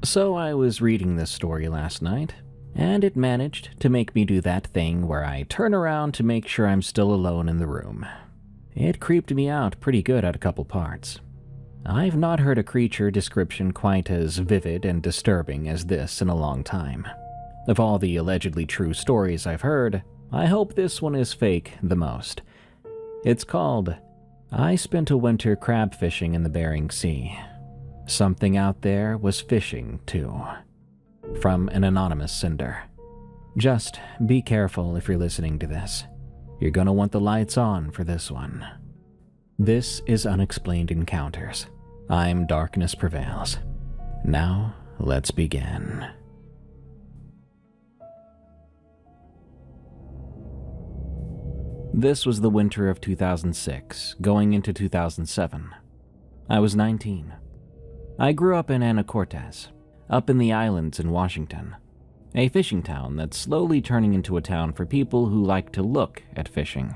So I was reading this story last night, and it managed to make me do that thing where I turn around to make sure I'm still alone in the room. It creeped me out pretty good at a couple parts. I've not heard a creature description quite as vivid and disturbing as this in a long time. Of all the allegedly true stories I've heard, I hope this one is fake the most. It's called, "I Spent a Winter Crab Fishing in the Bering Sea. Something out there was fishing, too." From an anonymous sender. Just be careful if you're listening to this. You're gonna want the lights on for this one. This is Unexplained Encounters. I'm Darkness Prevails. Now, let's begin. This was the winter of 2006, going into 2007. I was 19. I grew up in Anacortes, up in the islands in Washington, a fishing town that's slowly turning into a town for people who like to look at fishing.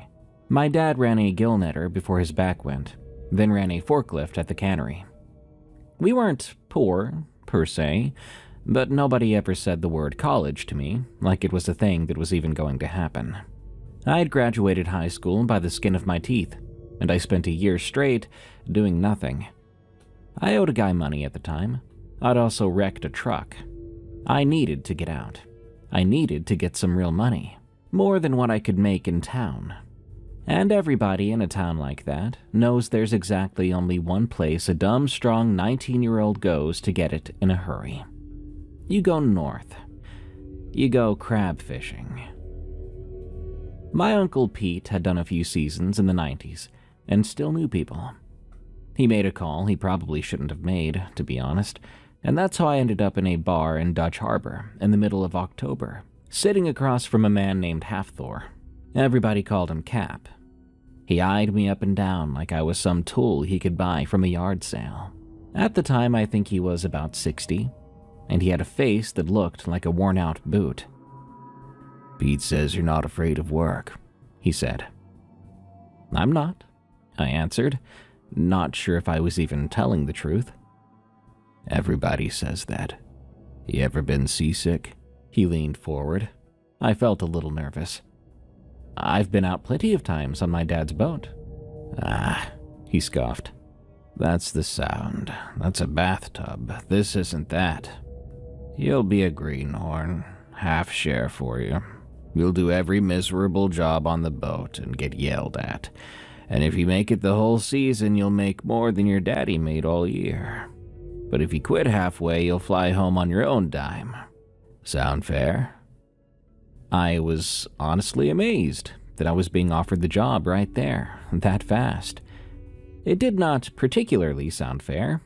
My dad ran a gill netter before his back went, then ran a forklift at the cannery. We weren't poor, per se, but nobody ever said the word college to me, like it was a thing that was even going to happen. I had graduated high school by the skin of my teeth, and I spent a year straight doing nothing. I owed a guy money at the time. I'd also wrecked a truck. I needed to get out. I needed to get some real money, more than what I could make in town. And everybody in a town like that knows there's exactly only one place a dumb, strong 19-year-old goes to get it in a hurry. You go north. You go crab fishing. My Uncle Pete had done a few seasons in the 90s and still knew people. He made a call he probably shouldn't have made, to be honest, and that's how I ended up in a bar in Dutch Harbor in the middle of October, sitting across from a man named Halfthor. Everybody called him Cap. He eyed me up and down like I was some tool he could buy from a yard sale. At the time, I think he was about 60, and he had a face that looked like a worn-out boot. "Pete says you're not afraid of work," he said. "I'm not," I answered, not sure if I was even telling the truth. "Everybody says that. You ever been seasick?" He leaned forward. I felt a little nervous. "I've been out plenty of times on my dad's boat." "Ah," he scoffed. "That's the sound. That's a bathtub. This isn't that. You'll be a greenhorn. Half share for you. You'll do every miserable job on the boat and get yelled at. And if you make it the whole season, you'll make more than your daddy made all year. But if you quit halfway, you'll fly home on your own dime. Sound fair?" I was honestly amazed that I was being offered the job right there, that fast. It did not particularly sound fair,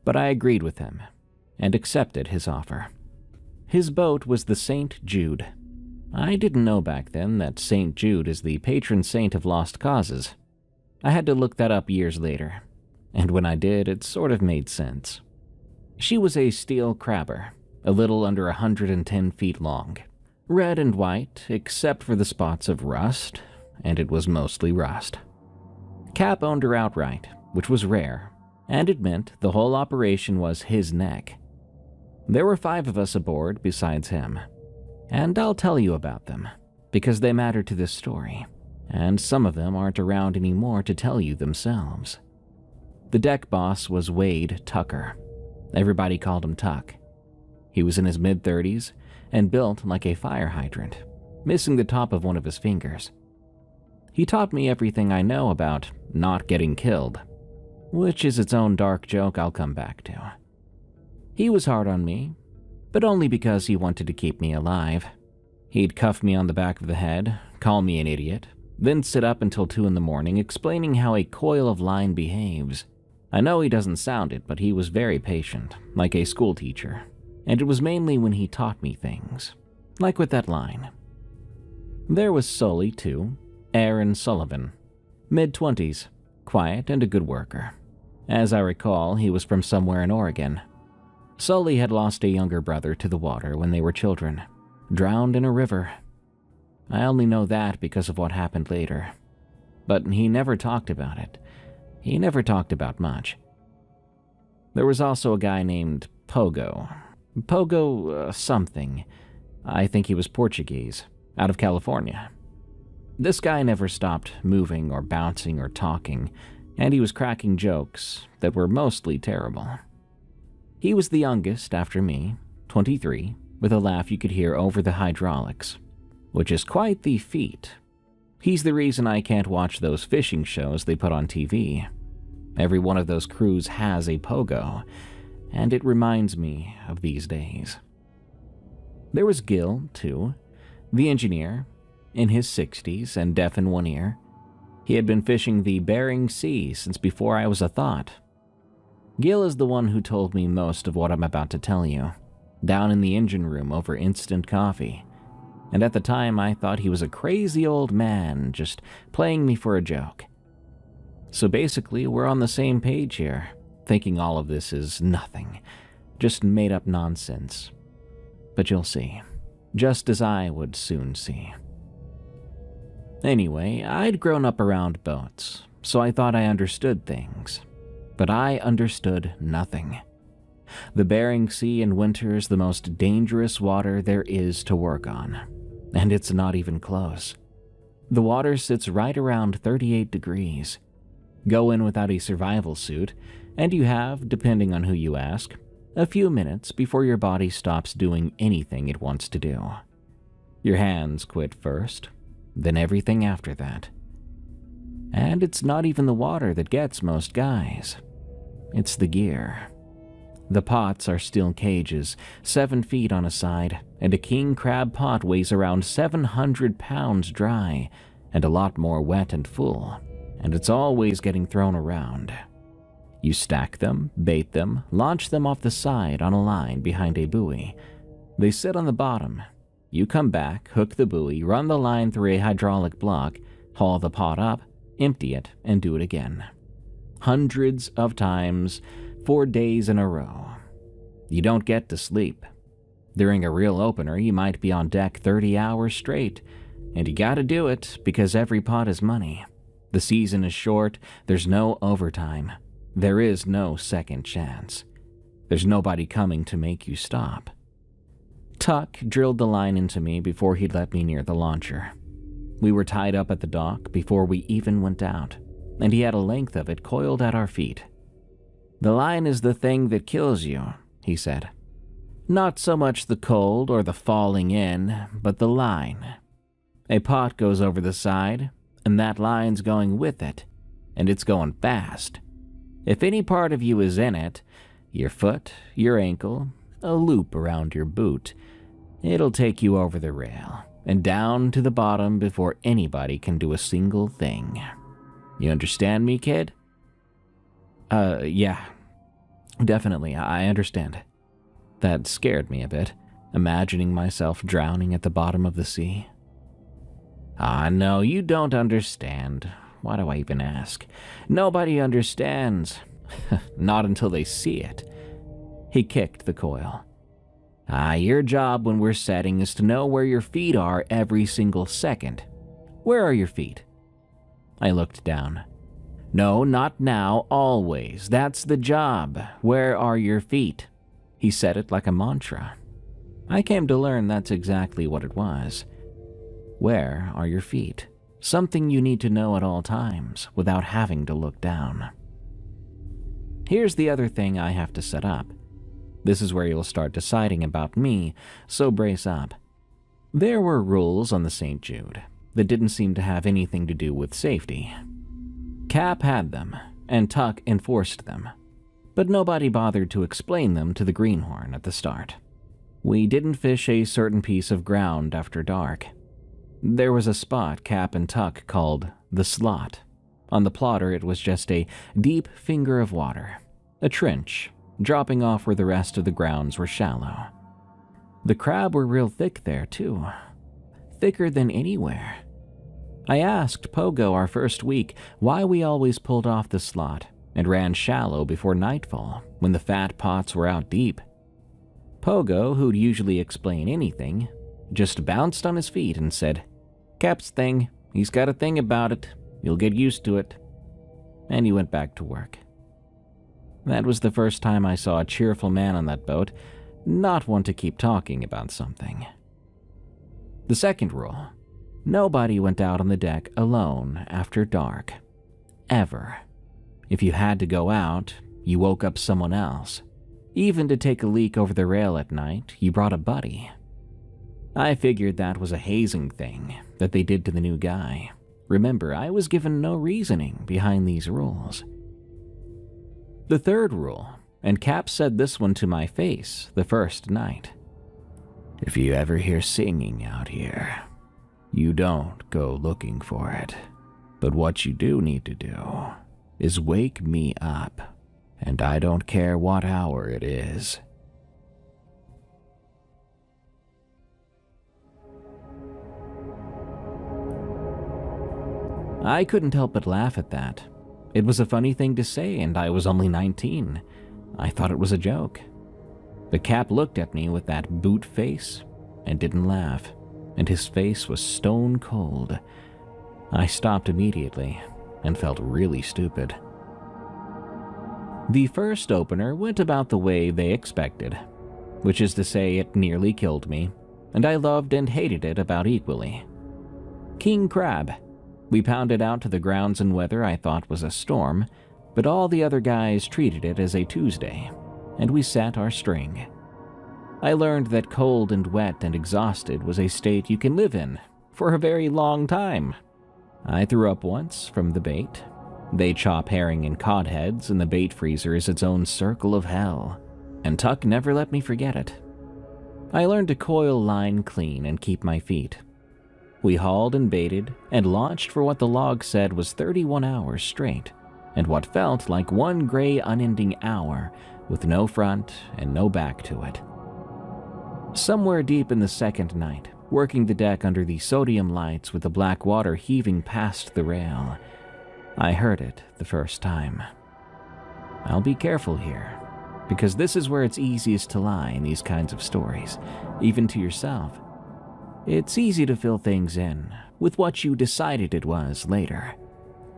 but I agreed with him and accepted his offer. His boat was the St. Jude. I didn't know back then that St. Jude is the patron saint of lost causes. I had to look that up years later, and when I did, it sort of made sense. She was a steel crabber, a little under 110 feet long, red and white except for the spots of rust, and it was mostly rust. Cap owned her outright, which was rare, and it meant the whole operation was his neck. There were 5 of us aboard besides him, and I'll tell you about them, because they matter to this story, and some of them aren't around anymore to tell you themselves. The deck boss was Wade Tucker. Everybody called him Tuck. He was in his mid-30s and built like a fire hydrant, missing the top of one of his fingers. He taught me everything I know about not getting killed, which is its own dark joke I'll come back to. He was hard on me, but only because he wanted to keep me alive. He'd cuff me on the back of the head, call me an idiot, then sit up until 2 in the morning explaining how a coil of line behaves. I know he doesn't sound it, but he was very patient, like a school teacher, and it was mainly when he taught me things, like with that line. There was Sully, too, Aaron Sullivan, mid-20s, quiet and a good worker. As I recall, he was from somewhere in Oregon. Sully had lost a younger brother to the water when they were children, drowned in a river. I only know that because of what happened later. But he never talked about it. He never talked about much. There was also a guy named Pogo. Pogo something. I think he was Portuguese, out of California. This guy never stopped moving or bouncing or talking, and he was cracking jokes that were mostly terrible. He was the youngest after me, 23, with a laugh you could hear over the hydraulics, which is quite the feat. He's the reason I can't watch those fishing shows they put on TV. Every one of those crews has a pogo, and it reminds me of these days. There was Gil, too, the engineer, in his 60s and deaf in one ear. He had been fishing the Bering Sea since before I was a thought. Gil is the one who told me most of what I'm about to tell you, down in the engine room over instant coffee. And at the time I thought he was a crazy old man just playing me for a joke. So basically we're on the same page here, thinking all of this is nothing, just made up nonsense. But you'll see, just as I would soon see. Anyway, I'd grown up around boats, so I thought I understood things. But I understood nothing. The Bering Sea in winter is the most dangerous water there is to work on, and it's not even close. The water sits right around 38 degrees. Go in without a survival suit, and you have, depending on who you ask, a few minutes before your body stops doing anything it wants to do. Your hands quit first, then everything after that. And it's not even the water that gets most guys. It's the gear. The pots are steel cages, 7 feet on a side, and a king crab pot weighs around 700 pounds dry, and a lot more wet and full, and it's always getting thrown around. You stack them, bait them, launch them off the side on a line behind a buoy. They sit on the bottom. You come back, hook the buoy, run the line through a hydraulic block, haul the pot up, empty it, and do it again. Hundreds of times, 4 days in a row. You don't get to sleep. During a real opener, you might be on deck 30 hours straight, and you gotta do it because every pot is money. The season is short, there's no overtime. There is no second chance. There's nobody coming to make you stop. Tuck drilled the line into me before he'd let me near the launcher. We were tied up at the dock before we even went out, and he had a length of it coiled at our feet. "The line is the thing that kills you," he said. "Not so much the cold or the falling in, but the line. A pot goes over the side, and that line's going with it, and it's going fast. If any part of you is in it, your foot, your ankle, a loop around your boot, it'll take you over the rail and down to the bottom before anybody can do a single thing. You understand me, kid?" Yeah. Definitely, I understand. That scared me a bit, imagining myself drowning at the bottom of the sea. No, you don't understand. Why do I even ask? Nobody understands. Not until they see it. He kicked the coil. Your job when we're setting is to know where your feet are every single second. Where are your feet? I looked down. No, not now, always. That's the job. Where are your feet? He said it like a mantra. I came to learn that's exactly what it was. Where are your feet? Something you need to know at all times without having to look down. Here's the other thing I have to set up. This is where you'll start deciding about me, so brace up. There were rules on the St. Jude that didn't seem to have anything to do with safety. Cap had them, and Tuck enforced them, but nobody bothered to explain them to the greenhorn at the start. We didn't fish a certain piece of ground after dark. There was a spot Cap and Tuck called the slot. On the plotter, it was just a deep finger of water, a trench, dropping off where the rest of the grounds were shallow. The crab were real thick there, too. Thicker than anywhere. I asked Pogo our first week why we always pulled off the slot and ran shallow before nightfall when the fat pots were out deep. Pogo, who'd usually explain anything, just bounced on his feet and said, "Cap's thing. He's got a thing about it. You'll get used to it." And he went back to work. That was the first time I saw a cheerful man on that boat, not one to keep talking about something. The second rule: nobody went out on the deck alone after dark. Ever. If you had to go out, you woke up someone else. Even to take a leak over the rail at night, you brought a buddy. I figured that was a hazing thing that they did to the new guy. Remember, I was given no reasoning behind these rules. The third rule, and Cap said this one to my face the first night: if you ever hear singing out here, you don't go looking for it. But what you do need to do is wake me up, and I don't care what hour it is. I couldn't help but laugh at that. It was a funny thing to say, and I was only 19. I thought it was a joke. The Cap looked at me with that boot face and didn't laugh, and his face was stone cold. I stopped immediately and felt really stupid. The first opener went about the way they expected, which is to say it nearly killed me, and I loved and hated it about equally. King Crab. We pounded out to the grounds in weather I thought was a storm, but all the other guys treated it as a Tuesday, and we sat our string. I learned that cold and wet and exhausted was a state you can live in for a very long time. I threw up once from the bait. They chop herring and cod heads, and the bait freezer is its own circle of hell, and Tuck never let me forget it. I learned to coil line clean and keep my feet. We hauled and baited and launched for what the log said was 31 hours straight, and what felt like one gray unending hour with no front and no back to it. Somewhere deep in the second night, working the deck under the sodium lights with the black water heaving past the rail, I heard it the first time. I'll be careful here, because this is where it's easiest to lie in these kinds of stories, even to yourself. It's easy to fill things in with what you decided it was later,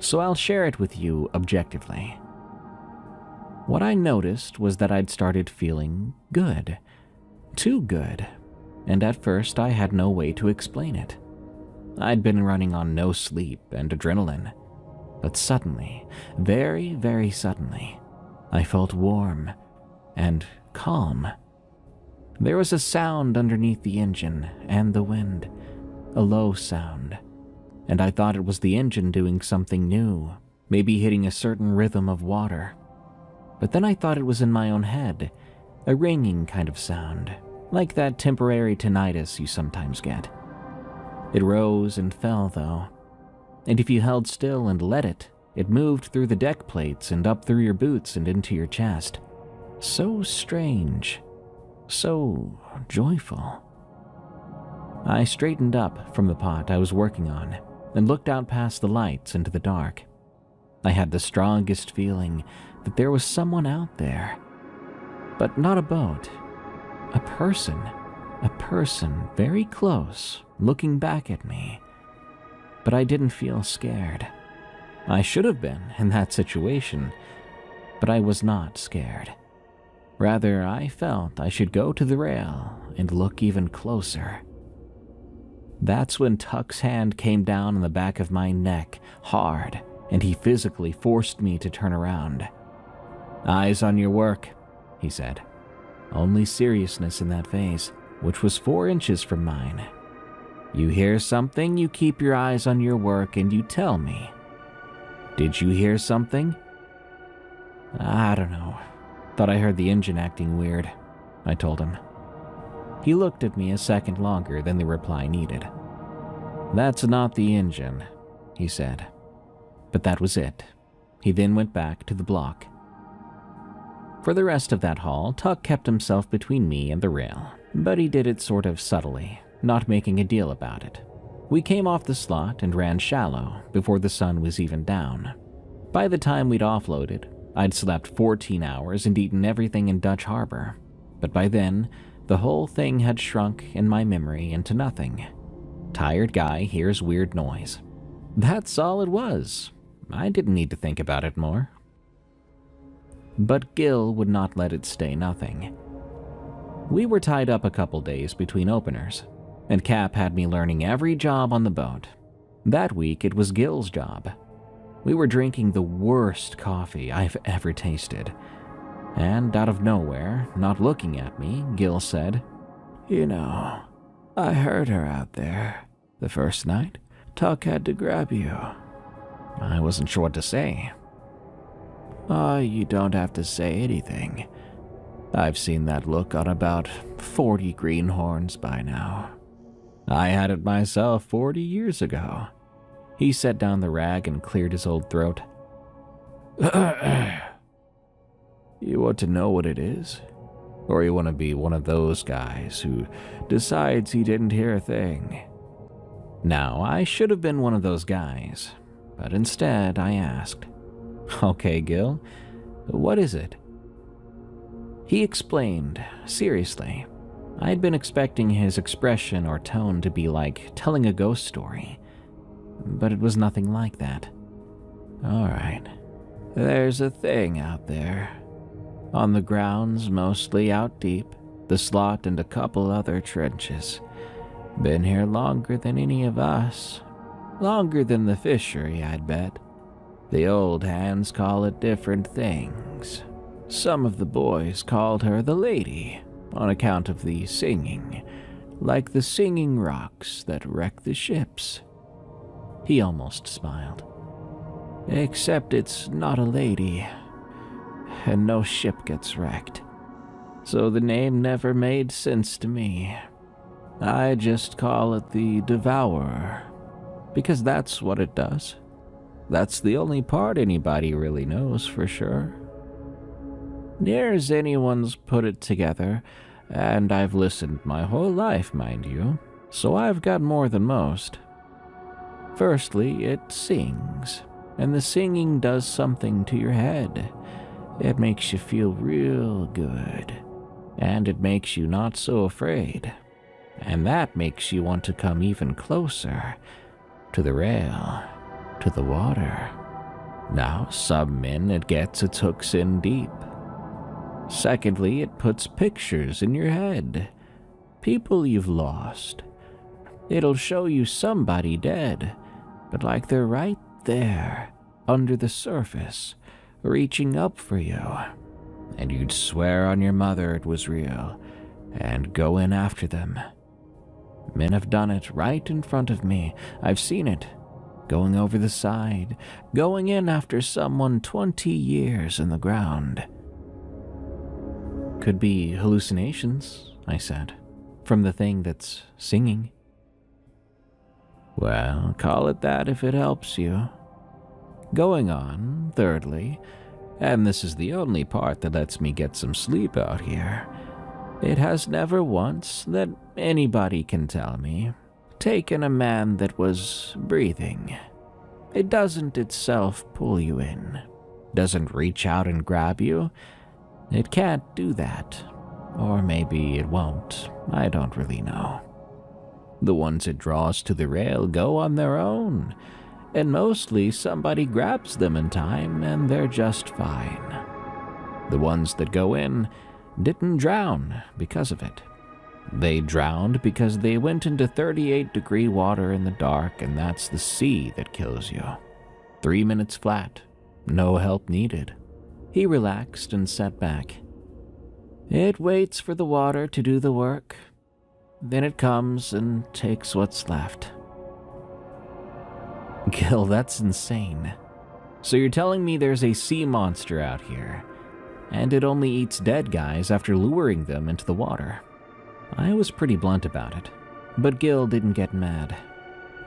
so I'll share it with you objectively. What I noticed was that I'd started feeling good. Too good, and at first I had no way to explain it. I'd been running on no sleep and adrenaline, but suddenly, very, very suddenly, I felt warm and calm. There was a sound underneath the engine and the wind, a low sound, and I thought it was the engine doing something new, maybe hitting a certain rhythm of water. But then I thought it was in my own head, a ringing kind of sound, like that temporary tinnitus you sometimes get. It rose and fell, though, and if you held still and let it, it moved through the deck plates and up through your boots and into your chest. So strange. So joyful. I straightened up from the pot I was working on and looked out past the lights into the dark. I had the strongest feeling that there was someone out there. But not a boat. A person very close, looking back at me. But I didn't feel scared. I should have been in that situation, but I was not scared. Rather, I felt I should go to the rail and look even closer. That's when Tuck's hand came down on the back of my neck, hard, and he physically forced me to turn around. "Eyes on your work," he said. Only seriousness in that face, which was 4 inches from mine. "You hear something, you keep your eyes on your work and you tell me. Did you hear something?" "I don't know. Thought I heard the engine acting weird," I told him. He looked at me a second longer than the reply needed. "That's not the engine," he said. But that was it. He then went back to the block. For the rest of that haul, Tuck kept himself between me and the rail, but he did it sort of subtly, not making a deal about it. We came off the slot and ran shallow before the sun was even down. By the time we'd offloaded, I'd slept 14 hours and eaten everything in Dutch Harbor, but by then, the whole thing had shrunk in my memory into nothing. Tired guy hears weird noise. That's all it was. I didn't need to think about it more. But Gil would not let it stay nothing. We were tied up a couple days between openers, and Cap had me learning every job on the boat. That week, it was Gil's job. We were drinking the worst coffee I've ever tasted. And out of nowhere, not looking at me, Gil said, "You know, I heard her out there. The first night, Tuck had to grab you." I wasn't sure what to say. "Oh, you don't have to say anything. I've seen that look on about 40 greenhorns by now. I had it myself 40 years ago." He set down the rag and cleared his old throat. "You want to know what it is? Or you want to be one of those guys who decides he didn't hear a thing?" Now, I should have been one of those guys, but instead I asked, "Okay, Gil, what is it?" He explained, seriously. I'd been expecting his expression or tone to be like telling a ghost story, but it was nothing like that. "All right, there's a thing out there. On the grounds, mostly out deep, the slot and a couple other trenches. Been here longer than any of us. Longer than the fishery, I'd bet. The old hands call it different things. Some of the boys called her the Lady, on account of the singing, like the singing rocks that wreck the ships." He almost smiled. "Except it's not a lady, and no ship gets wrecked. So the name never made sense to me. I just call it the Devourer, because that's what it does. That's the only part anybody really knows for sure. Near as anyone's put it together, and I've listened my whole life, mind you, so I've got more than most. Firstly, it sings, and the singing does something to your head. It makes you feel real good, and it makes you not so afraid, and that makes you want to come even closer to the rail, to the water. Now, some men it gets its hooks in deep. Secondly, it puts pictures in your head, people you've lost. It'll show you somebody dead, but like they're right there, under the surface, reaching up for you. And you'd swear on your mother it was real, and go in after them. Men have done it right in front of me. I've seen it. Going over the side, going in after someone 20 years in the ground." "Could be hallucinations," I said, "from the thing that's singing." "Well, call it that if it helps you. Going on, thirdly, and this is the only part that lets me get some sleep out here, it has never once, that anybody can tell me, taken a man that was breathing. It doesn't itself pull you in, doesn't reach out and grab you. It can't do that. Or maybe it won't. I don't really know. The ones it draws to the rail go on their own, and mostly somebody grabs them in time and they're just fine. The ones that go in didn't drown because of it. They drowned because they went into 38-degree water in the dark, and that's the sea that kills you. 3 minutes flat. No help needed." He relaxed and sat back. "It waits for the water to do the work. Then it comes and takes what's left." "Gil, that's insane. So you're telling me there's a sea monster out here, and it only eats dead guys after luring them into the water?" I was pretty blunt about it, but Gil didn't get mad,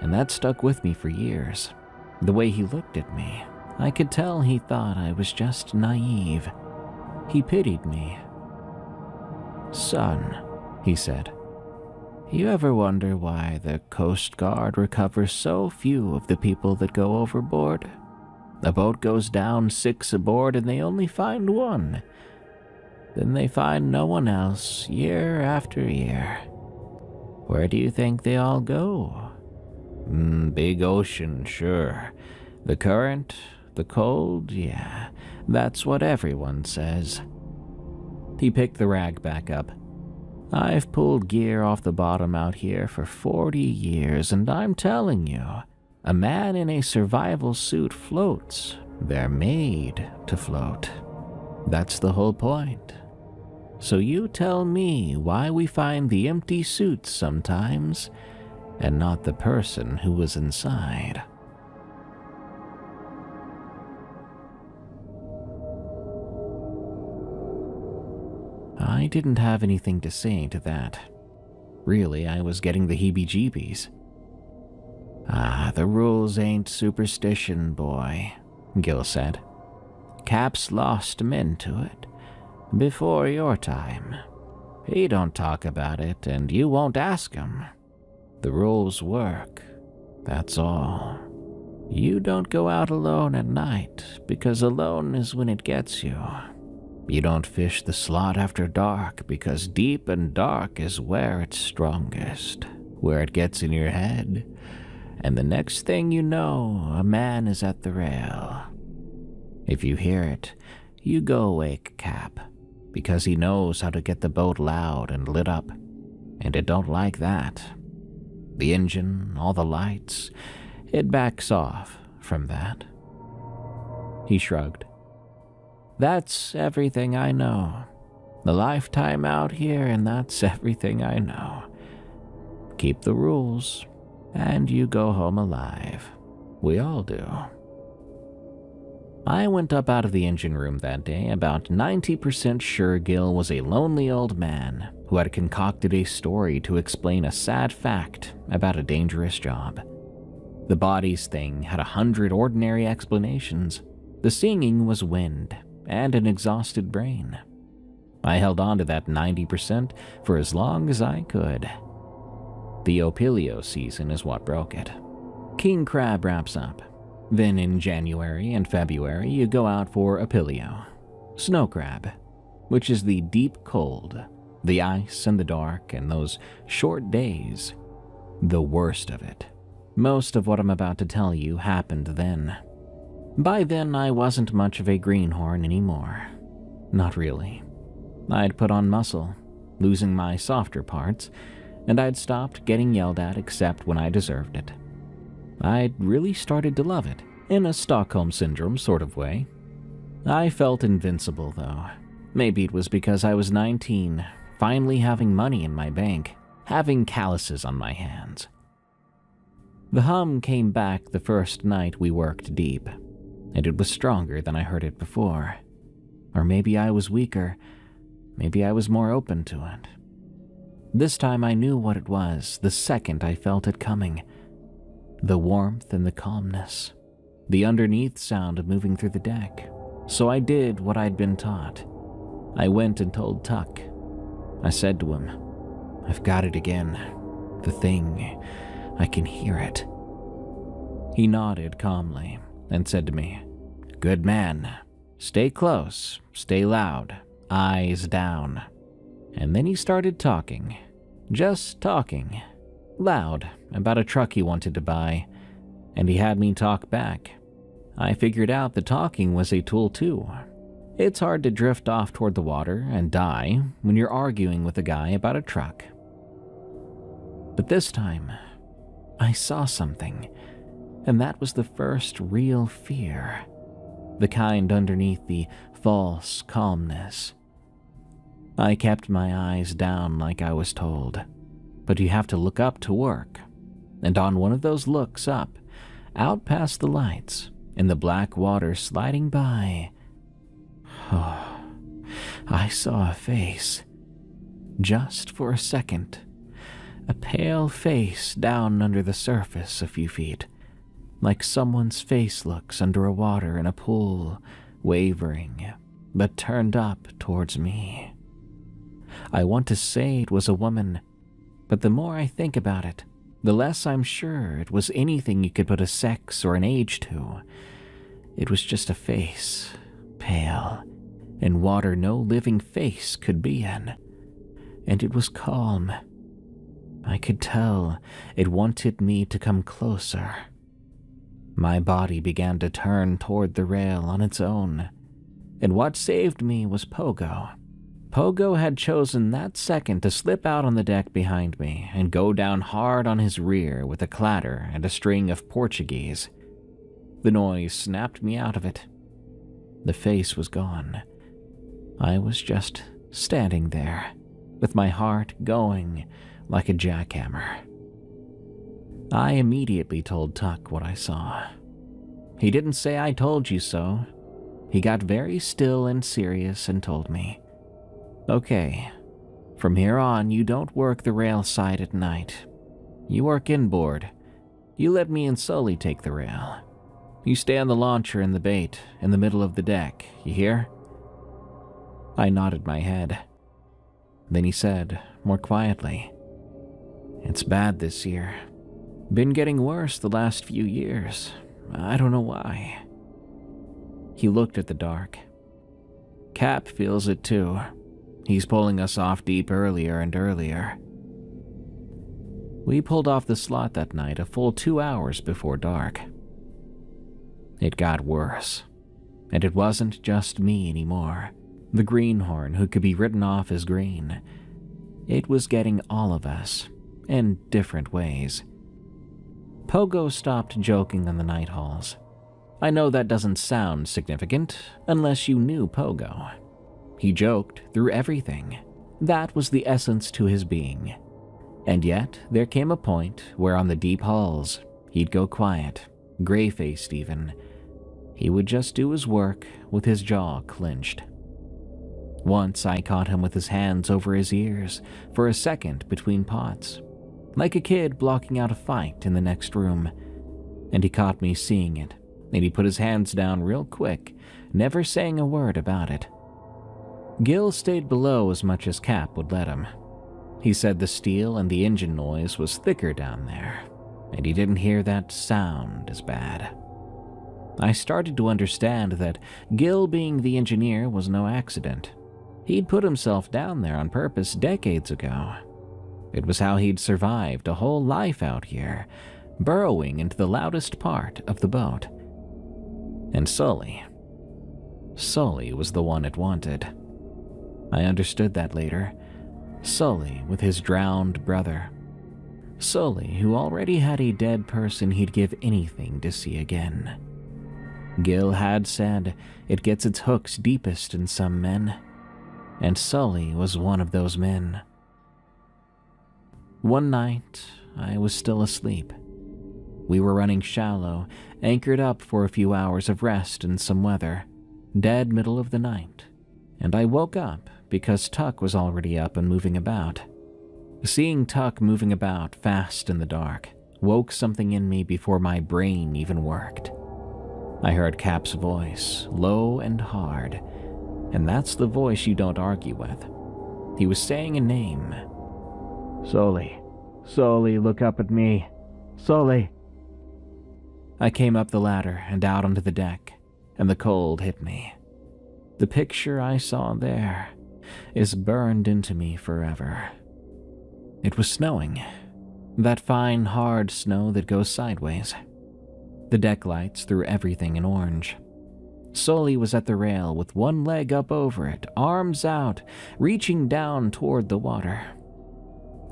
and that stuck with me for years. The way he looked at me, I could tell he thought I was just naive. He pitied me. "Son," he said, "you ever wonder why the Coast Guard recovers so few of the people that go overboard? A boat goes down, 6 aboard, and they only find 1. Then they find no one else year after year. Where do you think they all go? Big ocean, sure. The current, the cold, yeah, that's what everyone says." He picked the rag back up. I've pulled gear off the bottom out here for 40 years, and I'm telling you, a man in a survival suit floats. They're made to float. That's the whole point. So you tell me why we find the empty suits sometimes, and not the person who was inside. I didn't have anything to say to that. Really, I was getting the heebie-jeebies. The rules ain't superstition, boy, Gil said. Cap's lost men to it. Before your time. He don't talk about it, and you won't ask him. The rules work, that's all. You don't go out alone at night, because alone is when it gets you. You don't fish the slot after dark, because deep and dark is where it's strongest, where it gets in your head, and the next thing you know, a man is at the rail. If you hear it, you go wake Cap, because he knows how to get the boat loud and lit up, and it don't like that. The engine, all the lights, it backs off from that. He shrugged. That's everything I know. The lifetime out here, and that's everything I know. Keep the rules, and you go home alive. We all do. I went up out of the engine room that day about 90% sure Gil was a lonely old man who had concocted a story to explain a sad fact about a dangerous job. The bodies thing had 100 ordinary explanations. The singing was wind and an exhausted brain. I held on to that 90% for as long as I could. The Opilio season is what broke it. King crab wraps up. Then in January and February, you go out for Opilio, snow crab, which is the deep cold, the ice and the dark and those short days, the worst of it. Most of what I'm about to tell you happened then. By then, I wasn't much of a greenhorn anymore. Not really. I'd put on muscle, losing my softer parts, and I'd stopped getting yelled at except when I deserved it. I'd really started to love it, in a Stockholm Syndrome sort of way. I felt invincible, though. Maybe it was because I was 19, finally having money in my bank, having calluses on my hands. The hum came back the first night we worked deep, and it was stronger than I heard it before. Or maybe I was weaker, maybe I was more open to it. This time I knew what it was the second I felt it coming. The warmth and the calmness, the underneath sound moving through the deck. So I did what I'd been taught. I went and told Tuck. I said to him, "I've got it again. The thing. I can hear it." He nodded calmly and said to me, "Good man. Stay close, stay loud, eyes down." And then he started talking. Just talking. Loud, about a truck he wanted to buy. And he had me talk back. I figured out that talking was a tool too. It's hard to drift off toward the water and die when you're arguing with a guy about a truck. But this time, I saw something, and that was the first real fear. The kind underneath the false calmness. I kept my eyes down like I was told, but you have to look up to work. And on one of those looks up, out past the lights, in the black water sliding by, I saw a face. Just for a second. A pale face down under the surface a few feet, like someone's face looks under a water in a pool, wavering, but turned up towards me. I want to say it was a woman, but the more I think about it, the less I'm sure it was anything you could put a sex or an age to. It was just a face, pale, in water no living face could be in, and it was calm. I could tell it wanted me to come closer. My body began to turn toward the rail on its own, and what saved me was Pogo. Pogo had chosen that second to slip out on the deck behind me and go down hard on his rear with a clatter and a string of Portuguese. The noise snapped me out of it. The face was gone. I was just standing there, with my heart going like a jackhammer. I immediately told Tuck what I saw. He didn't say I told you so. He got very still and serious and told me, "Okay, from here on you don't work the rail side at night. You work inboard. You let me and Sully take the rail. You stay on the launcher and the bait, in the middle of the deck, you hear?" I nodded my head. Then he said, more quietly, "It's bad this year. Been getting worse the last few years. I don't know why." He looked at the dark. "Cap feels it too. He's pulling us off deep earlier and earlier." We pulled off the slot that night a full 2 hours before dark. It got worse. And it wasn't just me anymore, the greenhorn who could be written off as green. It was getting all of us, in different ways. Pogo stopped joking on the night halls. I know that doesn't sound significant unless you knew Pogo. He joked through everything. That was the essence to his being. And yet, there came a point where on the deep halls, he'd go quiet, gray-faced even. He would just do his work with his jaw clenched. Once I caught him with his hands over his ears for a second between pots, like a kid blocking out a fight in the next room. And he caught me seeing it, and he put his hands down real quick, never saying a word about it. Gil stayed below as much as Cap would let him. He said the steel and the engine noise was thicker down there, and he didn't hear that sound as bad. I started to understand that Gil being the engineer was no accident. He'd put himself down there on purpose decades ago. It was how he'd survived a whole life out here, burrowing into the loudest part of the boat. And Sully was the one it wanted. I understood that later. Sully with his drowned brother. Sully, who already had a dead person he'd give anything to see again. Gil had said it gets its hooks deepest in some men, and Sully was one of those men. One night, I was still asleep. We were running shallow, anchored up for a few hours of rest in some weather, dead middle of the night, and I woke up because Tuck was already up and moving about. Seeing Tuck moving about fast in the dark woke something in me before my brain even worked. I heard Cap's voice, low and hard, and that's the voice you don't argue with. He was saying a name. "Sully, Sully, look up at me. Sully." I came up the ladder and out onto the deck, and the cold hit me. The picture I saw there is burned into me forever. It was snowing. That fine, hard snow that goes sideways. The deck lights threw everything in orange. Sully was at the rail with one leg up over it, arms out, reaching down toward the water.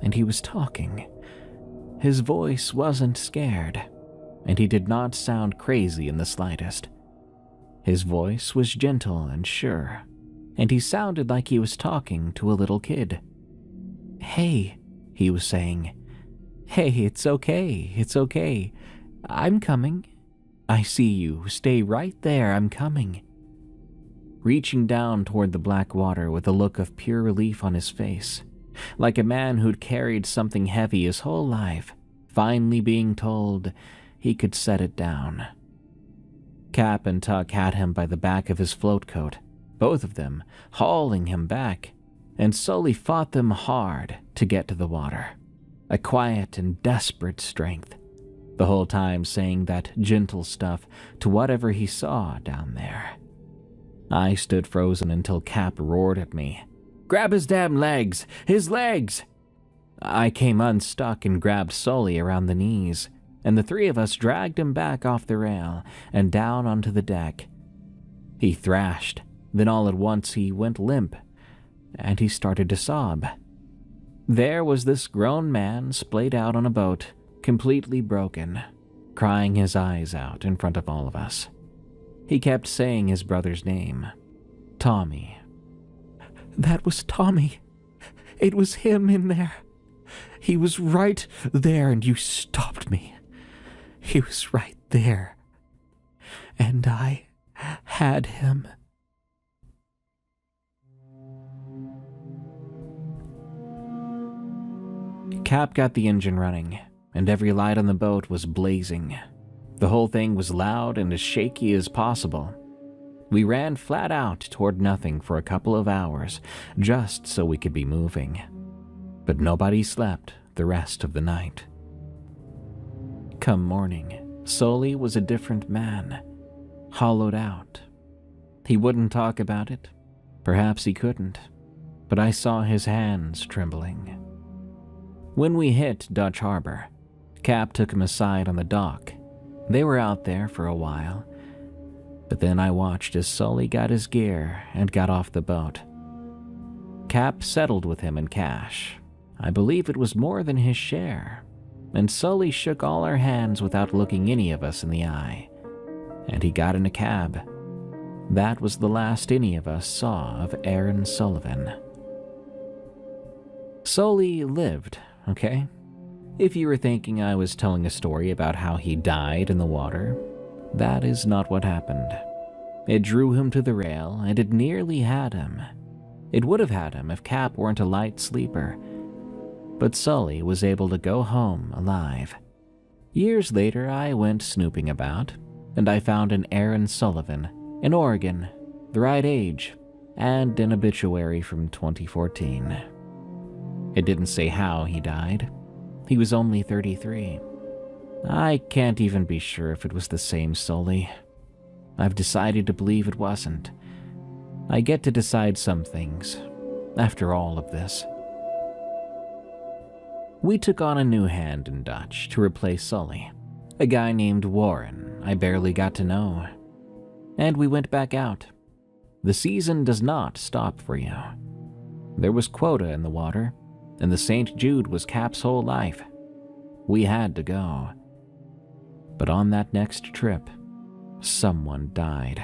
And he was talking. His voice wasn't scared, and he did not sound crazy in the slightest. His voice was gentle and sure, and he sounded like he was talking to a little kid. "Hey," he was saying. "Hey, it's okay, it's okay. I'm coming. I see you. Stay right there, I'm coming." Reaching down toward the black water with a look of pure relief on his face, like a man who'd carried something heavy his whole life, finally being told he could set it down. Cap and Tuck had him by the back of his float coat, both of them hauling him back, and Sully fought them hard to get to the water, a quiet and desperate strength, the whole time saying that gentle stuff to whatever he saw down there. I stood frozen until Cap roared at me, "Grab his damn legs! His legs!" I came unstuck and grabbed Sully around the knees, and the three of us dragged him back off the rail and down onto the deck. He thrashed, then all at once he went limp. and he started to sob. There was this grown man splayed out on a boat, completely broken, crying his eyes out in front of all of us. He kept saying his brother's name, Tommy. "That was Tommy. It was him in there. He was right there and you stopped me. He was right there. And I had him." Cap got the engine running, and every light on the boat was blazing. The whole thing was loud and as shaky as possible. We ran flat out toward nothing for a couple of hours, just so we could be moving. But nobody slept the rest of the night. Come morning, Sully was a different man, hollowed out. He wouldn't talk about it. Perhaps he couldn't, but I saw his hands trembling. When we hit Dutch Harbor, Cap took him aside on the dock. They were out there for a while, but then I watched as Sully got his gear and got off the boat. Cap settled with him in cash. I believe it was more than his share, and Sully shook all our hands without looking any of us in the eye, and he got in a cab. That was the last any of us saw of Aaron Sullivan. Sully lived, okay? If you were thinking I was telling a story about how he died in the water, that is not what happened. It drew him to the rail, and it nearly had him. It would have had him if Cap weren't a light sleeper, but Sully was able to go home alive. Years later, I went snooping about, and I found an Aaron Sullivan in Oregon, the right age, and an obituary from 2014. It didn't say how he died. He was only 33. I can't even be sure if it was the same Sully. I've decided to believe it wasn't. I get to decide some things, after all of this. We took on a new hand in Dutch to replace Sully, a guy named Warren I barely got to know. And we went back out. The season does not stop for you. There was quota in the water, and the St. Jude was Cap's whole life. We had to go. But on that next trip, someone died.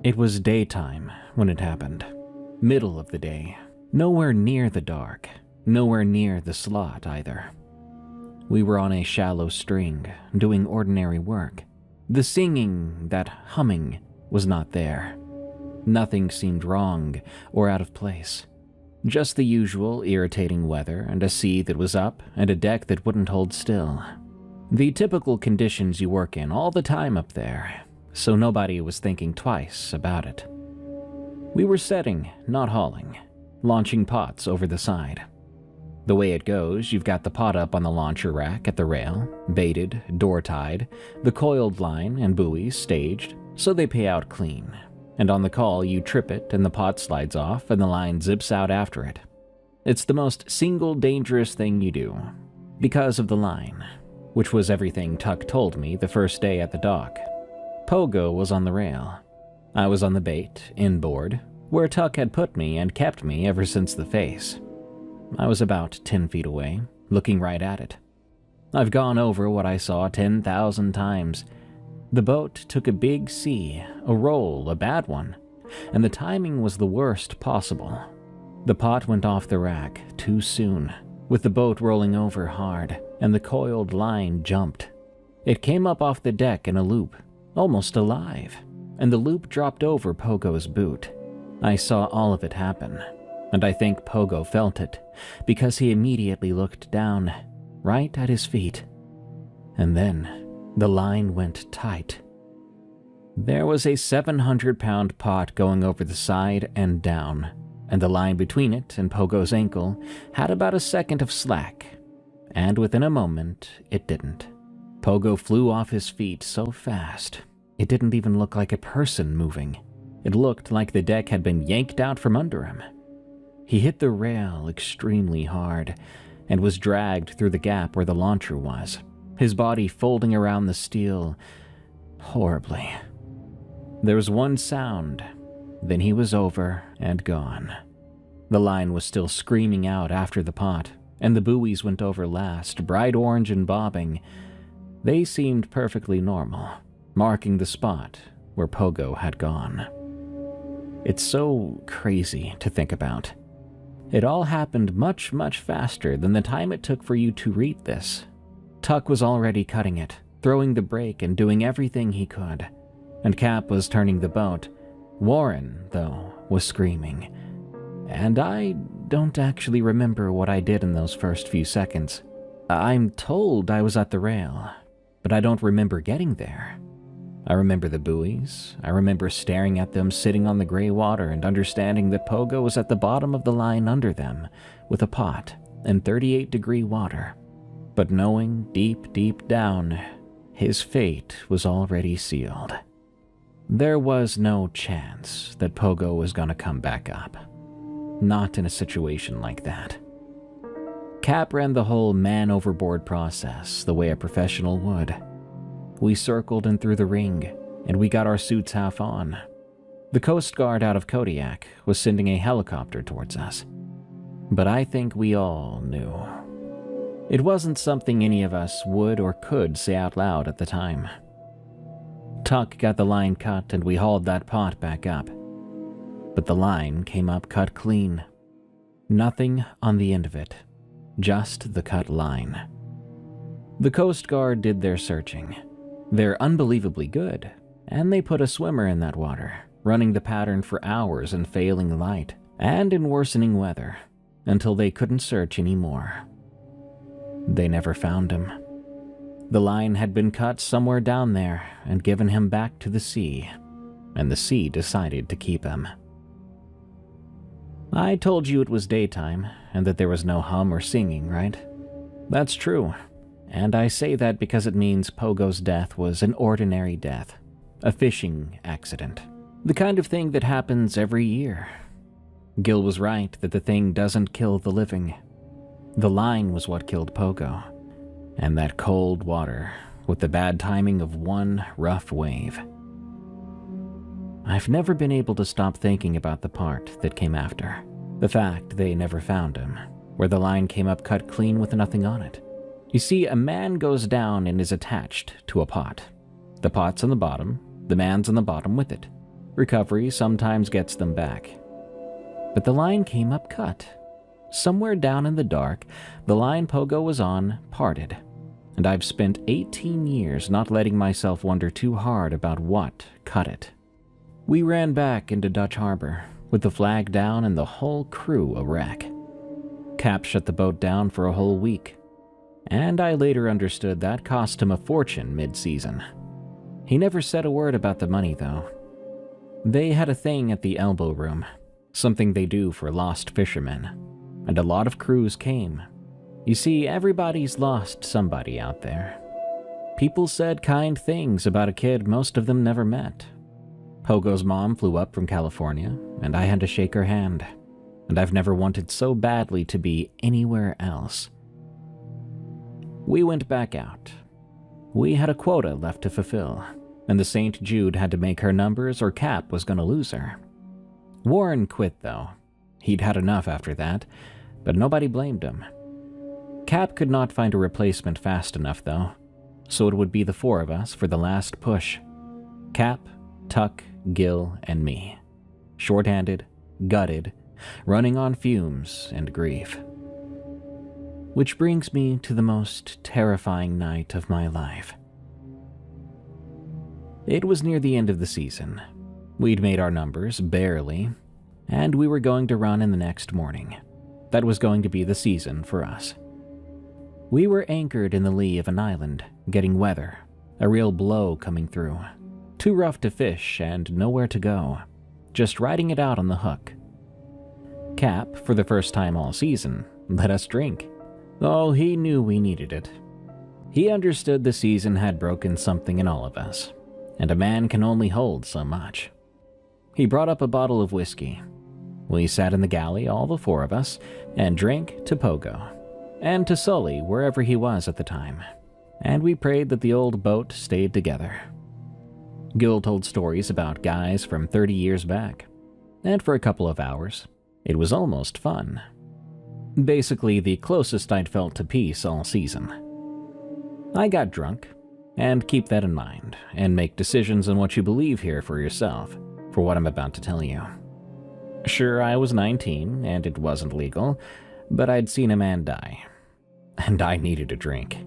It was daytime when it happened. Middle of the day. Nowhere near the dark. Nowhere near the slot either. We were on a shallow string, doing ordinary work. The singing, that humming, was not there. Nothing seemed wrong or out of place. Just the usual irritating weather and a sea that was up and a deck that wouldn't hold still. The typical conditions you work in all the time up there, so nobody was thinking twice about it. We were setting, not hauling, launching pots over the side. The way it goes, you've got the pot up on the launcher rack at the rail, baited, door tied, the coiled line and buoys staged, so they pay out clean. And on the call, you trip it and the pot slides off and the line zips out after it. It's the most single dangerous thing you do, because of the line, which was everything Tuck told me the first day at the dock. Pogo was on the rail. I was on the bait, inboard, where Tuck had put me and kept me ever since the face. I was about 10 feet away, looking right at it. I've gone over what I saw 10,000 times. The boat took a big sea, a roll, a bad one, and the timing was the worst possible. The pot went off the rack too soon, with the boat rolling over hard, and the coiled line jumped. It came up off the deck in a loop, almost alive, and the loop dropped over Pogo's boot. I saw all of it happen, and I think Pogo felt it, because he immediately looked down, right at his feet. And then the line went tight. There was a 700-pound pot going over the side and down, and the line between it and Pogo's ankle had about a second of slack, and within a moment it didn't. Pogo flew off his feet so fast, it didn't even look like a person moving. It looked like the deck had been yanked out from under him. He hit the rail extremely hard and was dragged through the gap where the launcher was, his body folding around the steel horribly. There was one sound, Then he was over and gone. The line was still screaming out after the pot, and the buoys went over last, bright orange and bobbing. They seemed perfectly normal, marking the spot where Pogo had gone. It's so crazy to think about. It all happened much, much faster than the time it took for you to read this. Tuck was already cutting it, throwing the brake and doing everything he could. And Cap was turning the boat. Warren, though, was screaming. And I don't actually remember what I did in those first few seconds. I'm told I was at the rail, but I don't remember getting there. I remember the buoys. I remember staring at them sitting on the gray water and understanding that Pogo was at the bottom of the line under them with a pot in 38-degree water. But knowing deep, deep down, his fate was already sealed. There was no chance that Pogo was going to come back up. Not in a situation like that. Cap ran the whole man overboard process the way a professional would. We circled and through the ring, and we got our suits half on. The Coast Guard out of Kodiak was sending a helicopter towards us. But I think we all knew. It wasn't something any of us would or could say out loud at the time. Tuck got the line cut and we hauled that pot back up. But the line came up cut clean. Nothing on the end of it, just the cut line. The Coast Guard did their searching. They're unbelievably good, and they put a swimmer in that water, running the pattern for hours in failing light and in worsening weather, until they couldn't search anymore. They never found him. The line had been cut somewhere down there and given him back to the sea, and the sea decided to keep him. I told you it was daytime and that there was no hum or singing, right? That's true. And I say that because it means Pogo's death was an ordinary death, a fishing accident, the kind of thing that happens every year. Gil was right that the thing doesn't kill the living. The line was what killed Pogo, and that cold water with the bad timing of one rough wave. I've never been able to stop thinking about the part that came after, the fact they never found him, where the line came up cut clean with nothing on it. You see, a man goes down and is attached to a pot. The pot's on the bottom, the man's on the bottom with it. Recovery sometimes gets them back. But the line came up cut. Somewhere down in the dark, the line Pogo was on parted. And I've spent 18 years not letting myself wonder too hard about what cut it. We ran back into Dutch Harbor, with the flag down and the whole crew a wreck. Cap shut the boat down for a whole week. And I later understood that cost him a fortune mid-season. He never said a word about the money, though. They had a thing at the elbow room, something they do for lost fishermen, and a lot of crews came. You see, everybody's lost somebody out there. People said kind things about a kid most of them never met. Pogo's mom flew up from California, and I had to shake her hand, and I've never wanted so badly to be anywhere else. We went back out. We had a quota left to fulfill, and the St. Jude had to make her numbers or Cap was going to lose her. Warren quit, though. He'd had enough after that, but nobody blamed him. Cap could not find a replacement fast enough, though, so it would be the four of us for the last push. Cap, Tuck, Gil, and me. Short-handed, gutted, running on fumes and grief. Which brings me to the most terrifying night of my life. It was near the end of the season. We'd made our numbers, barely, and we were going to run in the next morning. That was going to be the season for us. We were anchored in the lee of an island, getting weather, a real blow coming through. Too rough to fish and nowhere to go, just riding it out on the hook. Cap, for the first time all season, let us drink. Oh, he knew we needed it. He understood the season had broken something in all of us, and a man can only hold so much. He brought up a bottle of whiskey. We sat in the galley, all the four of us, and drank to Pogo, and to Sully wherever he was at the time, and we prayed that the old boat stayed together. Gil told stories about guys from 30 years back, and for a couple of hours, it was almost fun. Basically, the closest I'd felt to peace all season. I got drunk, and keep that in mind, and make decisions on what you believe here for yourself, for what I'm about to tell you. Sure, I was 19, and it wasn't legal, but I'd seen a man die, and I needed a drink.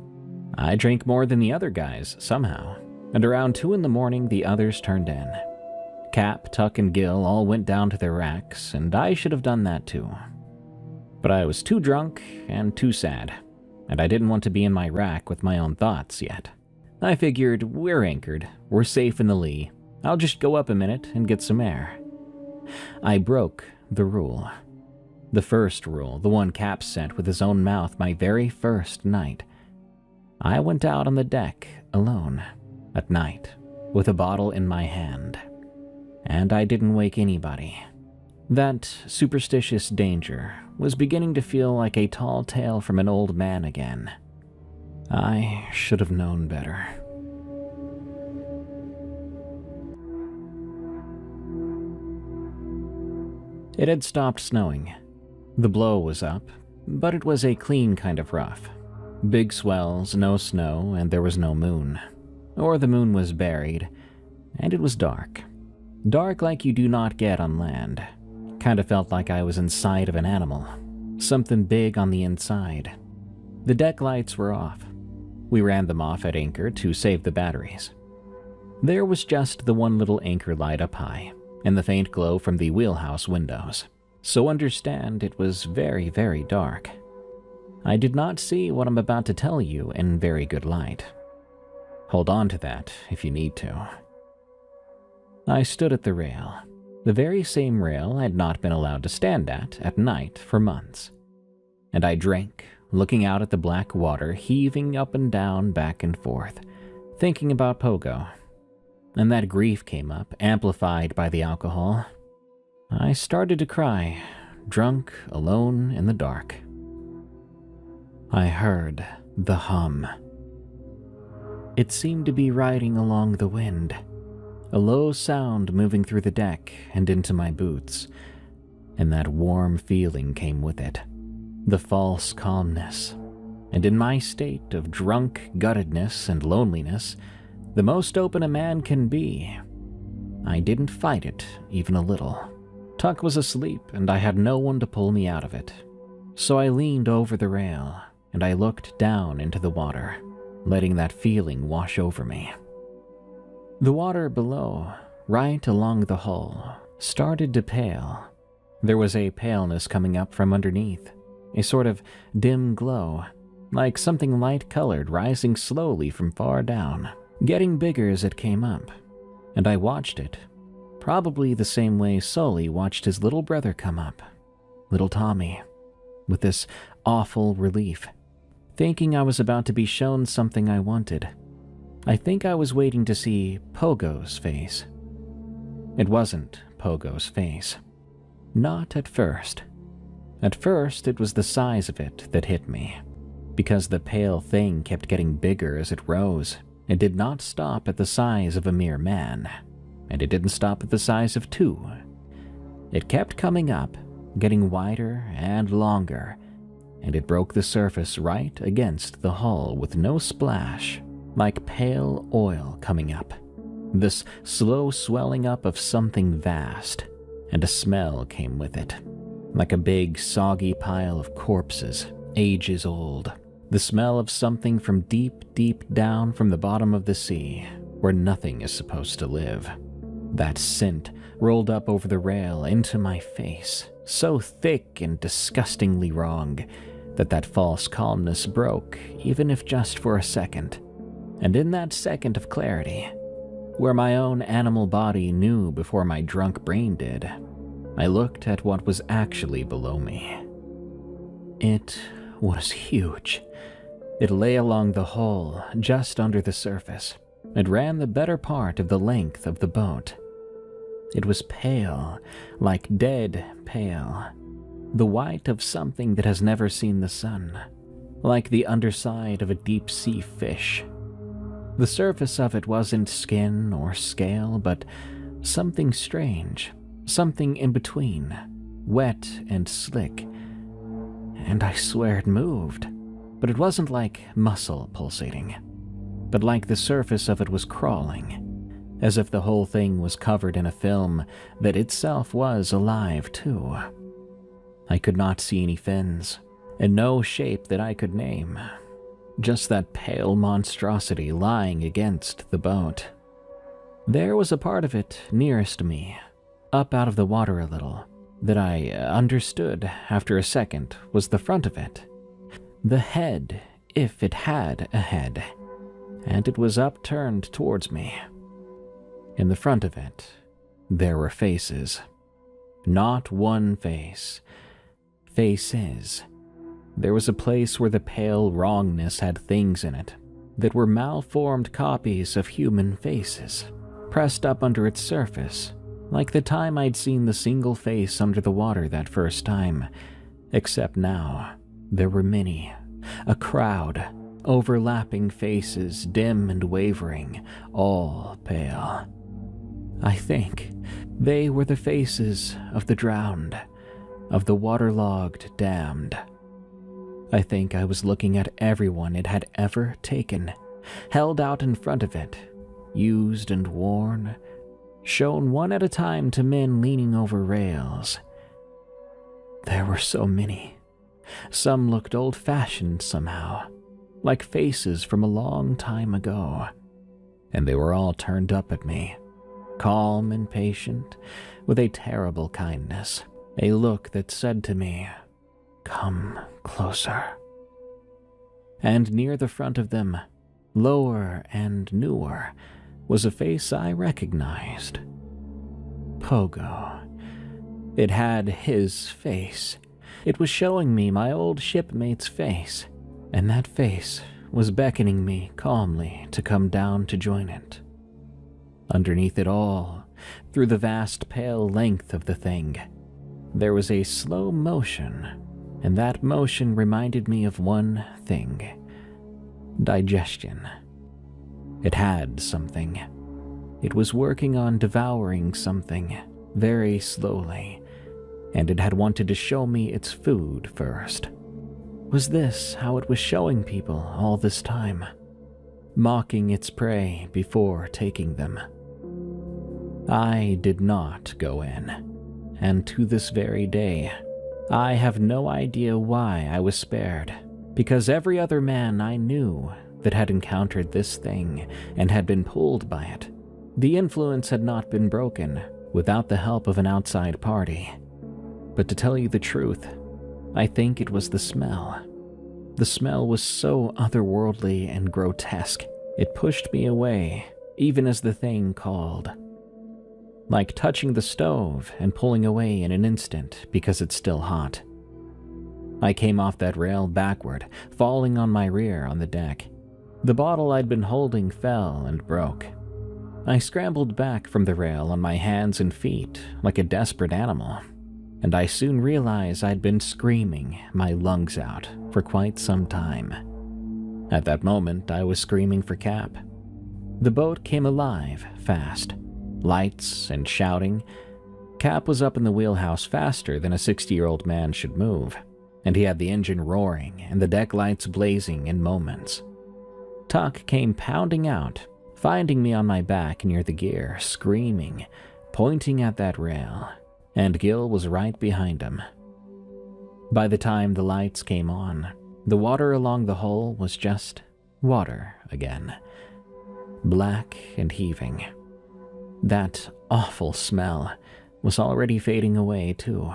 I drank more than the other guys, somehow, and around 2 in the morning the others turned in. Cap, Tuck, and Gil all went down to their racks, and I should have done that too. But I was too drunk and too sad, and I didn't want to be in my rack with my own thoughts yet. I figured, we're anchored, we're safe in the lee, I'll just go up a minute and get some air. I broke the rule. The first rule, the one Cap set with his own mouth my very first night. I went out on the deck, alone, at night, with a bottle in my hand. And I didn't wake anybody. That superstitious danger was beginning to feel like a tall tale from an old man again. I should have known better. It had stopped snowing. The blow was up, but it was a clean kind of rough. Big swells, no snow, and there was no moon. Or the moon was buried, and it was dark. Dark like you do not get on land. Kinda felt like I was inside of an animal. Something big on the inside. The deck lights were off. We ran them off at anchor to save the batteries. There was just the one little anchor light up high, and the faint glow from the wheelhouse windows. So understand it was very, very dark. I did not see what I'm about to tell you in very good light. Hold on to that if you need to. I stood at the rail, the very same rail I'd not been allowed to stand at night for months. And I drank, looking out at the black water heaving up and down, back and forth, thinking about Pogo. And that grief came up, amplified by the alcohol. I started to cry, drunk, alone in the dark. I heard the hum. It seemed to be riding along the wind, a low sound moving through the deck and into my boots, and that warm feeling came with it, the false calmness. And in my state of drunk guttedness and loneliness, the most open a man can be, I didn't fight it even a little. Tuck was asleep, and I had no one to pull me out of it. So I leaned over the rail, and I looked down into the water, letting that feeling wash over me. The water below, right along the hull, started to pale. There was a paleness coming up from underneath, a sort of dim glow, like something light-colored rising slowly from far down, getting bigger as it came up. And I watched it, probably the same way Sully watched his little brother come up, little Tommy, with this awful relief, thinking I was about to be shown something I wanted. I think I was waiting to see Pogo's face. It wasn't Pogo's face. Not at first. At first, it was the size of it that hit me, because the pale thing kept getting bigger as it rose. It did not stop at the size of a mere man, and it didn't stop at the size of 2. It kept coming up, getting wider and longer, and it broke the surface right against the hull with no splash, like pale oil coming up. This slow swelling up of something vast, and a smell came with it, like a big soggy pile of corpses, ages old. The smell of something from deep, deep down from the bottom of the sea, where nothing is supposed to live. That scent rolled up over the rail into my face, so thick and disgustingly wrong, that false calmness broke, even if just for a second. And in that second of clarity, where my own animal body knew before my drunk brain did, I looked at what was actually below me. It was huge. It lay along the hull, just under the surface. It ran the better part of the length of the boat. It was pale, like dead pale, the white of something that has never seen the sun, like the underside of a deep-sea fish. The surface of it wasn't skin or scale, but something strange, something in between, wet and slick, and I swear it moved, but it wasn't like muscle pulsating, but like the surface of it was crawling, as if the whole thing was covered in a film that itself was alive too. I could not see any fins, and no shape that I could name, just that pale monstrosity lying against the boat. There was a part of it nearest me, up out of the water a little, that I understood after a second was the front of it. The head, if it had a head, and it was upturned towards me. In the front of it, there were faces. Not one face. Faces. There was a place where the pale wrongness had things in it that were malformed copies of human faces, pressed up under its surface, like the time I'd seen the single face under the water that first time, except now there were many, a crowd, overlapping faces, dim and wavering, all pale. I think they were the faces of the drowned, of the waterlogged damned. I think I was looking at everyone it had ever taken, held out in front of it, used and worn, shown one at a time to men leaning over rails. There were so many. Some looked old-fashioned somehow, like faces from a long time ago, and they were all turned up at me, calm and patient, with a terrible kindness, a look that said to me, "Come closer." And near the front of them, lower and newer, was a face I recognized. Pogo. It had his face. It was showing me my old shipmate's face, and that face was beckoning me calmly to come down to join it. Underneath it all, through the vast pale length of the thing, there was a slow motion, and that motion reminded me of one thing: digestion. It had something. It was working on devouring something, very slowly, and it had wanted to show me its food first. Was this how it was showing people all this time? Mocking its prey before taking them? I did not go in, and to this very day, I have no idea why I was spared, because every other man I knew that had encountered this thing and had been pulled by it, the influence had not been broken without the help of an outside party. But to tell you the truth, I think it was the smell. The smell was so otherworldly and grotesque, it pushed me away, even as the thing called. Like touching the stove and pulling away in an instant because it's still hot. I came off that rail backward, falling on my rear on the deck. The bottle I'd been holding fell and broke. I scrambled back from the rail on my hands and feet like a desperate animal, and I soon realized I'd been screaming my lungs out for quite some time. At that moment, I was screaming for Cap. The boat came alive fast, lights and shouting. Cap was up in the wheelhouse faster than a 60-year-old man should move, and he had the engine roaring and the deck lights blazing in moments. Tuck came pounding out, finding me on my back near the gear, screaming, pointing at that rail, and Gil was right behind him. By the time the lights came on, the water along the hull was just water again, black and heaving. That awful smell was already fading away too.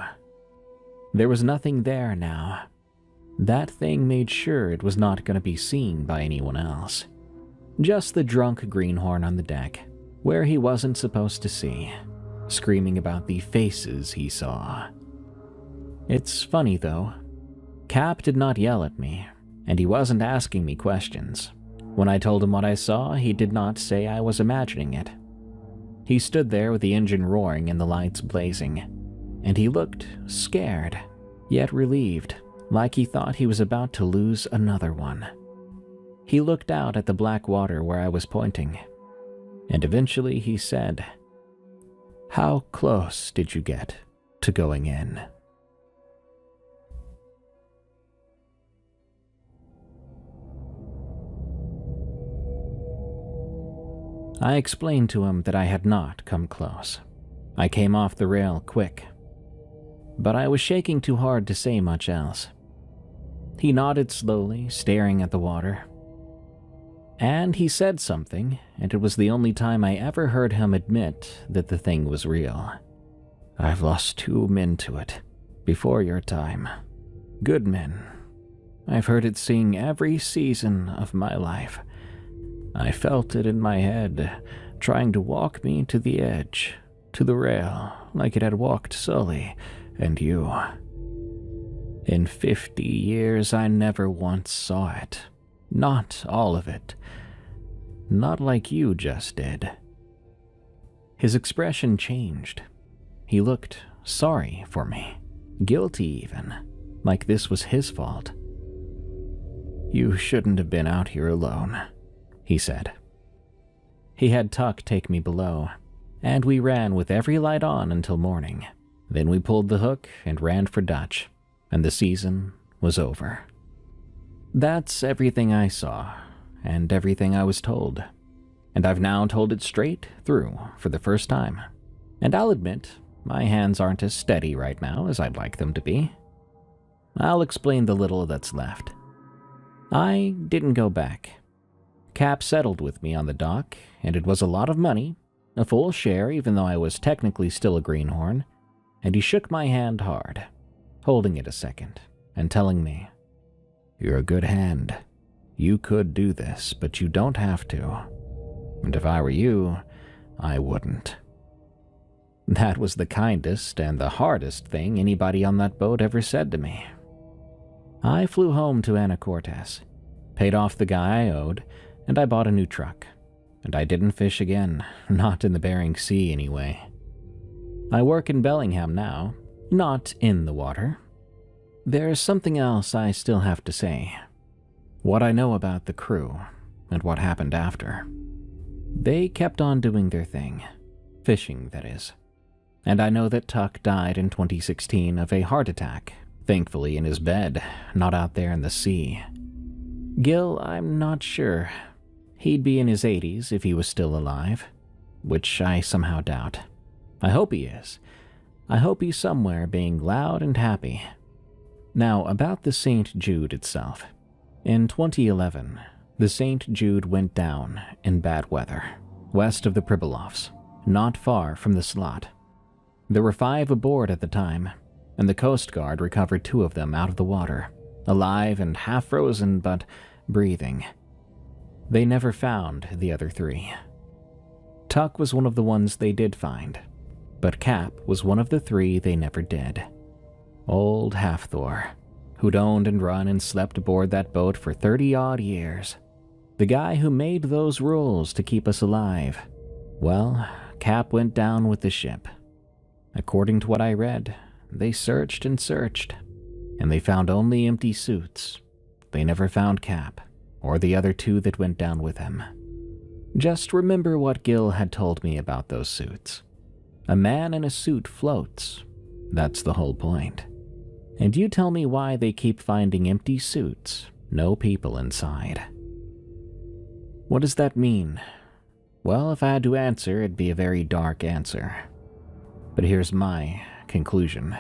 There was nothing there now. That thing made sure it was not going to be seen by anyone else. Just the drunk greenhorn on the deck, where he wasn't supposed to see, screaming about the faces he saw. It's funny though. Cap did not yell at me, and he wasn't asking me questions. When I told him what I saw, he did not say I was imagining it. He stood there with the engine roaring and the lights blazing, and he looked scared, yet relieved, like he thought he was about to lose another one. He looked out at the black water where I was pointing, and eventually he said, How close did you get to going in? I explained to him that I had not come close. I came off the rail quick, but I was shaking too hard to say much else. He nodded slowly, staring at the water. And he said something, and it was the only time I ever heard him admit that the thing was real. I've lost 2 men to it, before your time. Good men. I've heard it sing every season of my life. I felt it in my head, trying to walk me to the edge, to the rail, like it had walked Sully and you. In 50 years, I never once saw it. Not all of it. Not like you just did. His expression changed. He looked sorry for me, guilty even, like this was his fault. You shouldn't have been out here alone, he said. He had Tuck take me below, and we ran with every light on until morning. Then we pulled the hook and ran for Dutch, and the season was over. That's everything I saw, and everything I was told. And I've now told it straight through for the first time. And I'll admit, my hands aren't as steady right now as I'd like them to be. I'll explain the little that's left. I didn't go back. Cap settled with me on the dock, and it was a lot of money, a full share even though I was technically still a greenhorn, and he shook my hand hard, holding it a second, and telling me, "You're a good hand. You could do this, but you don't have to. And if I were you, I wouldn't." That was the kindest and the hardest thing anybody on that boat ever said to me. I flew home to Anacortes, paid off the guy I owed, and I bought a new truck. And I didn't fish again, not in the Bering Sea anyway. I work in Bellingham now, not in the water. There's something else I still have to say. What I know about the crew, and what happened after. They kept on doing their thing. Fishing, that is. And I know that Tuck died in 2016 of a heart attack, thankfully in his bed, not out there in the sea. Gil, I'm not sure. He'd be in his 80s if he was still alive, which I somehow doubt. I hope he is. I hope he's somewhere being loud and happy. Now, about the St. Jude itself. In 2011, the St. Jude went down in bad weather, west of the Pribilofs, not far from the slot. There were 5 aboard at the time, and the Coast Guard recovered 2 of them out of the water, alive and half frozen but breathing. They never found the other 3. Tuck was one of the ones they did find, but Cap was one of the 3 they never did. Old Half-Thor, who'd owned and run and slept aboard that boat for 30-odd years. The guy who made those rules to keep us alive. Well, Cap went down with the ship. According to what I read, they searched and searched, and they found only empty suits. They never found Cap, or the other 2 that went down with him. Just remember what Gil had told me about those suits. A man in a suit floats. That's the whole point. And you tell me why they keep finding empty suits, no people inside. What does that mean? Well, if I had to answer, it'd be a very dark answer. But here's my conclusion.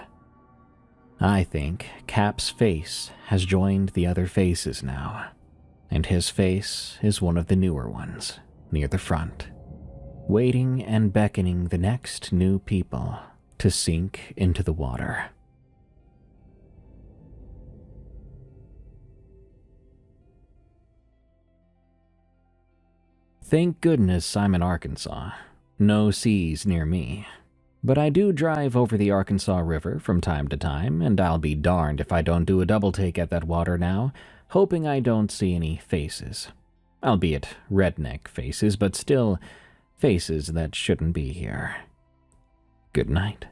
I think Cap's face has joined the other faces now, and his face is one of the newer ones, near the front, waiting and beckoning the next new people to sink into the water. Thank goodness I'm in Arkansas. No seas near me. But I do drive over the Arkansas River from time to time, and I'll be darned if I don't do a double take at that water now, hoping I don't see any faces. Albeit redneck faces, but still faces that shouldn't be here. Good night.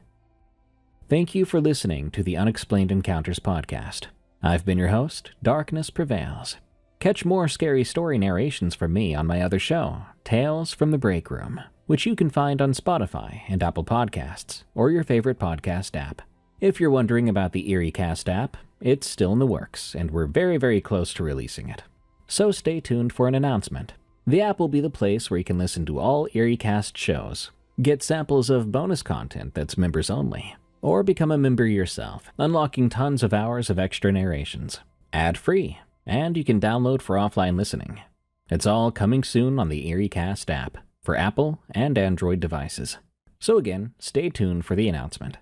Thank you for listening to the Unexplained Encounters podcast. I've been your host, Darkness Prevails. Catch more scary story narrations from me on my other show, Tales from the Break Room. which you can find on Spotify and Apple Podcasts, or your favorite podcast app. If you're wondering about the EerieCast app, it's still in the works, and we're very, very close to releasing it. So stay tuned for an announcement. The app will be the place where you can listen to all EerieCast shows, get samples of bonus content that's members only, or become a member yourself, unlocking tons of hours of extra narrations, ad-free, and you can download for offline listening. It's all coming soon on the EerieCast app for Apple and Android devices. So again, stay tuned for the announcement.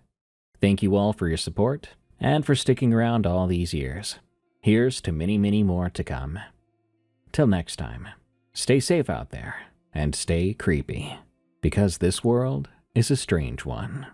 Thank you all for your support and for sticking around all these years. Here's to many, many more to come. Till next time, stay safe out there and stay creepy, because this world is a strange one.